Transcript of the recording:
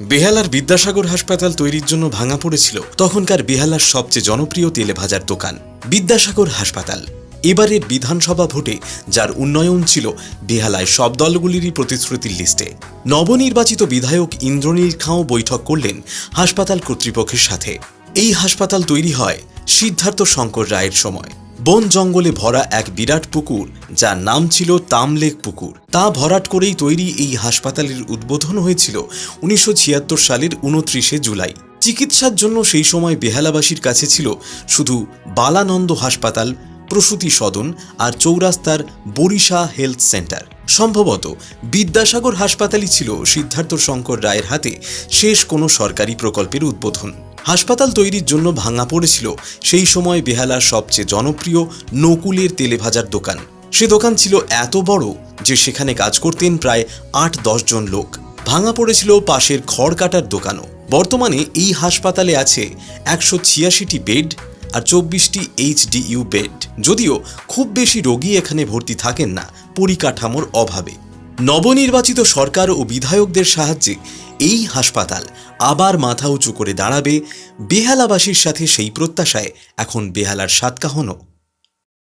বেহালার বিদ্যাসাগর হাসপাতাল তৈরির জন্য ভাঙা পড়েছিল তখনকার বেহালার সবচেয়ে জনপ্রিয় তেলে ভাজার দোকান বিদ্যাসাগর হাসপাতাল। এবারের বিধানসভা ভোটে যার উন্নয়ন ছিল বেহালায় সব দলগুলিরই প্রতিশ্রুতির লিস্টে। নবনির্বাচিত বিধায়ক ইন্দ্রনীল খাঁও বৈঠক করলেন হাসপাতাল কর্তৃপক্ষের সাথে। এই হাসপাতাল তৈরি হয় সিদ্ধার্থ শঙ্কর রায়ের সময়। বন জঙ্গলে ভরা এক বিরাট পুকুর, যার নাম ছিল তামলেক পুকুর, তা ভরাট করেই তৈরি এই হাসপাতালের উদ্বোধন হয়েছিল 1976 সালের 29শে জুলাই। চিকিৎসার জন্য সেই সময় বেহালাবাসীর কাছে ছিল শুধু বালানন্দ হাসপাতাল, প্রসূতি সদন আর চৌরাস্তার বরিশা হেলথ সেন্টার। সম্ভবত বিদ্যাসাগর হাসপাতালই ছিল সিদ্ধার্থ শঙ্কর রায়ের হাতে শেষ কোনো সরকারি প্রকল্পের উদ্বোধন। হাসপাতাল তৈরির জন্য ভাঙা পড়েছিল সেই সময় বেহালার সবচেয়ে জনপ্রিয় নকুলের তেলে ভাজার দোকান। সে দোকান ছিল এত বড় যে সেখানে কাজ করতেন প্রায় 8-10 জন লোক। ভাঙা পড়েছিল পাশের খড় কাটার দোকানও। বর্তমানে এই হাসপাতালে আছে 186টি বেড আর 24টি HDU বেড। যদিও খুব বেশি রোগী এখানে ভর্তি থাকেন না পরিকাঠামোর অভাবে। নবনির্বাচিত সরকার ও বিধায়কদের সাহায্যে এই হাসপাতাল আবার মাথা উঁচু করে দাঁড়াবে বেহালাবাসীর সাথে, সেই প্রত্যাশায় এখন বেহালার সাতকাহনও।